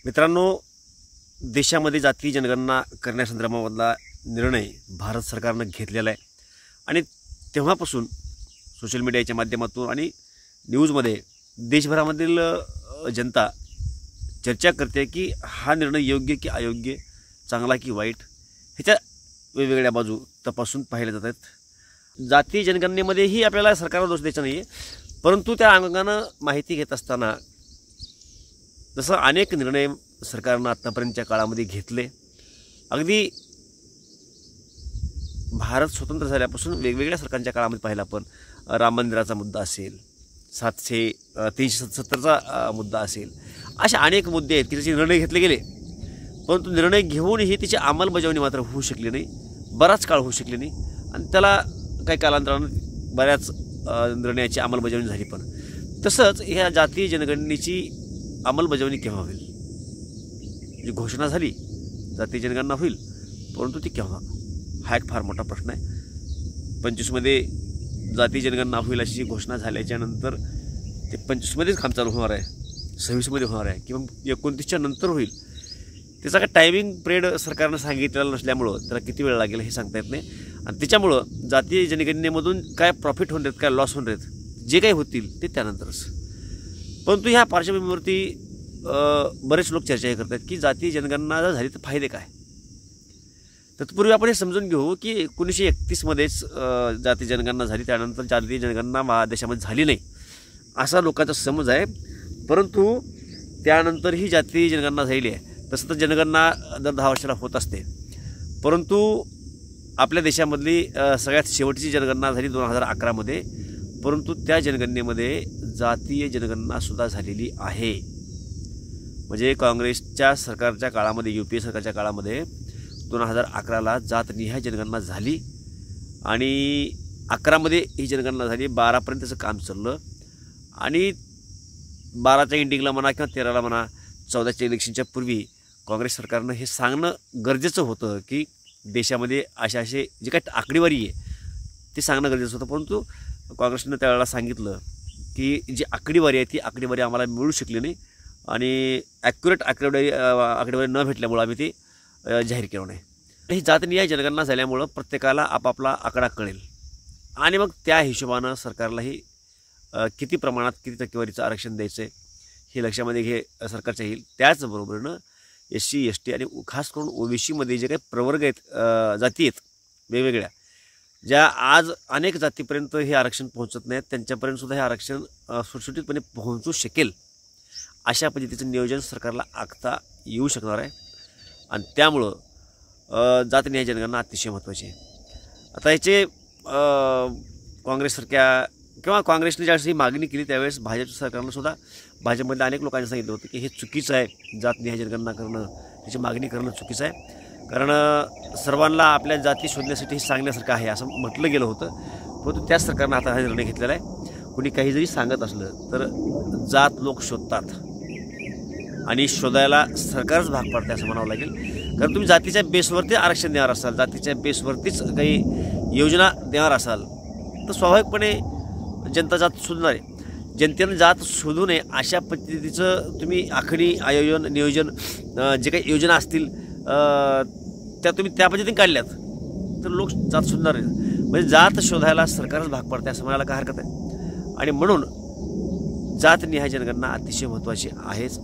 मित्रांनो, देशामध्ये जाती जनगणना करण्यासंदर्भामधला निर्णय भारत सरकारनं घेतलेला आहे आणि तेव्हापासून सोशल मीडियाच्या माध्यमातून आणि न्यूजमध्ये देशभरामधील जनता चर्चा करते की हा निर्णय योग्य की अयोग्य, चांगला की वाईट, ह्याच्या वेगवेगळ्या बाजू तपासून पाहिल्या जातात। जाती जनगणनेमध्येही आपल्याला सरकारला दोष द्यायचा नाही आहे, परंतु त्या अंगानं माहिती घेत असताना जसं अनेक निर्णय सरकारनं आत्तापर्यंतच्या काळामध्ये घेतले, अगदी भारत स्वतंत्र झाल्यापासून वेगवेगळ्या सरकारच्या काळामध्ये पाहिला आपण राम मंदिराचा मुद्दा असेल, 377चा मुद्दा असेल, अशा अनेक मुद्दे आहेत की त्याचे निर्णय घेतले गेले, परंतु निर्णय घेऊनही त्याची अंमलबजावणी मात्र होऊ शकली नाही, बराच काळ होऊ शकली नाही आणि त्याला काही कालांतरानं बऱ्याच निर्णयाची अंमलबजावणी झाली। पण तसंच ह्या जातीय जनगणनेची अंमलबजावणी केव्हा होईल? जी घोषणा झाली जातीय जनगणना होईल, परंतु ती केव्हा, हा एक फार मोठा प्रश्न आहे। 25मध्ये जातीय जनगणना होईल अशी घोषणा झाल्याच्या नंतर ते 25मध्येच काम चालू होणार आहे, 26मध्ये होणार आहे किंवा 29च्या नंतर होईल, त्याचा काय टायमिंग पिरियड सरकारनं सांगितलेला नसल्यामुळं त्याला किती वेळ लागेल हे सांगता येत नाही आणि त्याच्यामुळं जातीय जनगणनेमधून काय प्रॉफिट होणार आहेत, काय लॉस होणार आहेत, जे काही होतील ते त्यानंतरच। परंतु ह्या पार्श्वभूमीवरती बरेच लोक चर्चा करतात की जातीय जनगणना जर झाली तर फायदे काय। तत्पूर्वी आपण हे समजून घेऊ की 1931मध्येच जातीय जनगणना झाली, त्यानंतर जातीय जनगणना देशामध्ये झाली नाही असा लोकांचा समज आहे, परंतु त्यानंतरही जातीय जनगणना झाली आहे। तसं तर जनगणना दर 10 वर्षाला होत असते, परंतु आपल्या देशामधली सगळ्यात शेवटची जनगणना झाली 2011मध्ये, परंतु त्या जनगणनेमध्ये जातीय जनगणनासुद्धा झालेली आहे। म्हणजे काँग्रेसच्या सरकारच्या काळामध्ये, UPA सरकारच्या काळामध्ये 2011ला जातनिहाय जनगणना झाली आणि 11मध्ये ही जनगणना झाली, 12पर्यंत त्याचं काम चाललं आणि 12च्या एंडिंगला म्हणा किंवा 13ला म्हणा, 14च्या इलेक्शनच्या पूर्वी काँग्रेस सरकारनं हे सांगणं गरजेचं होतं की देशामध्ये असे जे काही आकडेवारी आहे ते सांगणं गरजेचं होतं, परंतु काँग्रेसनं त्यावेळेला सांगितलं की जी आकडेवारी आहे ती आकडेवारी आम्हाला मिळू शकली नाही आणि ॲक्युरेट आकडेवारी न भेटल्यामुळं आम्ही ती जाहीर केलं नाही। ही जातनिहाय जनगणना झाल्यामुळं प्रत्येकाला आपापला आकडा कळेल आणि मग त्या हिशोबानं सरकारलाही किती प्रमाणात किती टक्केवारीचं आरक्षण द्यायचं आहे हे लक्षामध्ये घे सरकारच्या येईल। त्याचबरोबरीनं SC ST आणि खास करून OBCमध्ये जे काही प्रवर्ग आहेत, जाती आहेत वेगवेगळ्या, ज्या आज अनेक जातीपर्यंत हे आरक्षण पोहोचत नाहीत, त्यांच्यापर्यंतसुद्धा हे आरक्षण सुटसुटीतपणे पोहोचू शकेल अशा पद्धतीचं नियोजन सरकारला आखता येऊ शकणार आहे आणि त्यामुळं जातनिहाय जनगणना अतिशय महत्त्वाची आहे। आता याचे काँग्रेससारख्या किंवा काँग्रेसने ज्यावेळेस ही मागणी केली त्यावेळेस भाजप सरकारनं सुद्धा, भाजपमधल्या अनेक लोकांनी सांगितलं होतं की हे चुकीचं आहे, जातनिहाय जनगणना करणं, त्याची मागणी करणं चुकीचं आहे, कारण सर्वांना आपल्या जाती शोधण्यासाठी हे सांगण्यासारखं आहे असं म्हटलं गेलं होतं, परंतु त्याच सरकारनं आता हा निर्णय घेतलेला आहे। कोणी काही जरी सांगत असलं तर जात लोक शोधतात आणि शोधायला सरकारच भाग पडते असं म्हणावं लागेल, कारण तुम्ही जातीच्या बेसवरती आरक्षण देणार असाल, जातीच्या बेसवरतीच काही योजना देणार असाल तर स्वाभाविकपणे जनता जात शोधणार आहे। जनतेनं जात शोधू नये अशा पद्धतीचं तुम्ही आखणी, आयोजन, नियोजन, जे काही योजना असतील त्या तुम्ही त्या पद्धतीने काढल्यात तर लोक जात शोधणार आहेत। म्हणजे जात शोधायला सरकारच भाग पडते असं म्हणायला काय हरकत आहे आणि म्हणून जातनिहाय जनगणना अतिशय महत्त्वाची आहेच।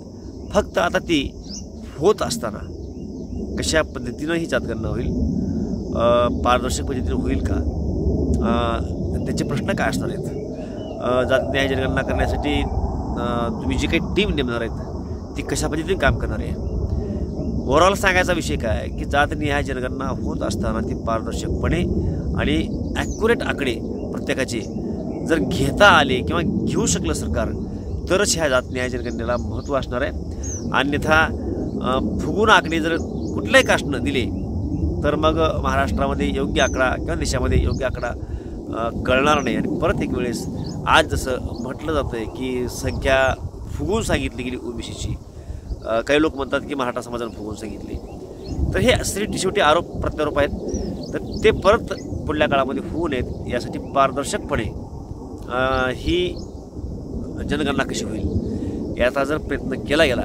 फक्त आता ती होत असताना कशा पद्धतीनं ही जातगणना होईल, पारदर्शक पद्धतीनं होईल का, त्याचे प्रश्न काय असणार आहेत, जातनिहाय जनगणना करण्यासाठी तुम्ही जी काही टीम नेमणार आहेत ती कशा पद्धतीने काम करणार आहे। ओव्हरऑल सांगायचा विषय काय आहे की जातनिहाय जनगणना होत असताना ती पारदर्शकपणे आणि ॲक्युरेट आकडे प्रत्येकाचे जर घेता आले किंवा घेऊ शकलं सरकार तरच ह्या जातनिहाय जनगणनेला महत्त्व असणार आहे। अन्यथा फुगून आकडे जर कुठल्याही कास्टनं दिले तर मग महाराष्ट्रामध्ये योग्य आकडा किंवा देशामध्ये योग्य आकडा कळणार नाही आणि परत एक वेळेस आज जसं म्हटलं जातं आहे की संख्या फुगून सांगितली गेली OBCची, काही लोक म्हणतात की मराठा समाजानं फुगून सांगितली, तर हे शेवटी आरोप प्रत्यारोप आहेत, तर ते परत पुढल्या काळामध्ये होऊ नयेत यासाठी पारदर्शकपणे ही जनगणना कशी होईल याचा जर प्रयत्न केला गेला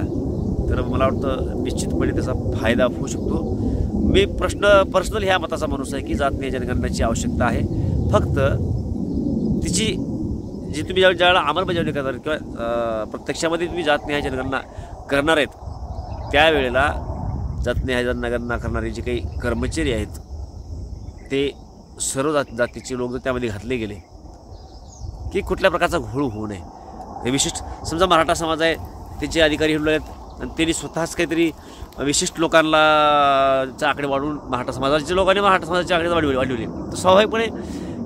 तर मला वाटतं निश्चितपणे त्याचा फायदा होऊ शकतो. मी पर्सनल ह्या मताचा माणूस आहे की जात जनगणनेची आवश्यकता आहे. फक्त तिची जी तुम्ही ज्यावेळेला अंमलबजावणी करणार किंवा प्रत्यक्षामध्ये तुम्ही जातनिहाय जनगणना करणार आहेत त्यावेळेला जातनिहाय जनगणना करणारे जे काही कर्मचारी आहेत ते सर्व जातीचे लोक जर त्यामध्ये घातले गेले की कुठल्या प्रकारचा घोळ होऊ नये. हे विशिष्ट समजा मराठा समाज आहे त्याचे अधिकारी हिंडले आहेत आणि त्यांनी स्वतःच काहीतरी विशिष्ट लोकांना आकडे वाढवून मराठा समाजाच्या लोकांनी मराठा समाजाचे आकडे वाढवले तर स्वाभाविकपणे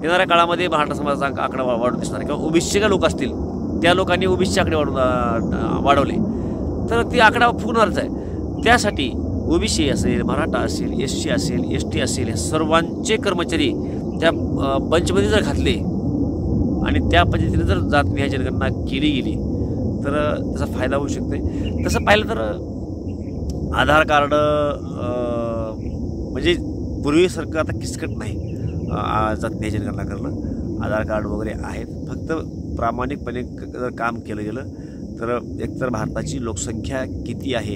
येणाऱ्या काळामध्ये मराठा समाजाचा आकडा वाढून दिसणार किंवा ओबीसीचे काही लोक असतील त्या लोकांनी ओबीसीचे आकडे वाढवले तर ती आकडा फुगणारच आहे. त्यासाठी ओबीसी असेल, मराठा असेल, SC असेल, ST असेल या सर्वांचे कर्मचारी त्या बंचमध्ये जर घातले आणि त्या पद्धतीने जर जातनिहाय जनगणना केली गेली तर त्याचा फायदा होऊ शकतो. तसं पाहिलं तर आधार कार्ड म्हणजे पूर्वीसारखं आता किचकट नाही जातनिहाय जनगणना करणं. आधार कार्ड वगैरे आहेत. फक्त प्रामाणिकपणे जर काम केलं गेलं तर एकतर भारताची लोकसंख्या किती आहे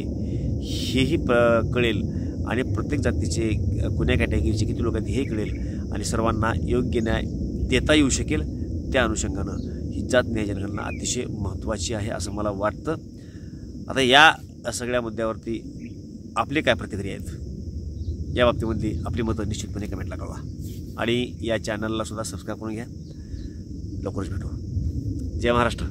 हेही कळेल आणि प्रत्येक जातीचे कोण्या कॅटेगरीचे किती लोक आहेत हे कळेल आणि सर्वांना योग्य न्याय देता येऊ शकेल. त्या अनुषंगानं ही जातनिहाय जनगणना अतिशय महत्त्वाची आहे असं मला वाटतं. आता या सगळ्या मुद्द्यावरती आपली काय प्रतिक्रिया आहेत या बाबतीमधली आपली मतं निश्चितपणे कमेंटला कळवा आणि या चॅनलला सुद्धा सबस्क्राईब करून घ्या. लवकरच भेटू. जय महाराष्ट्र.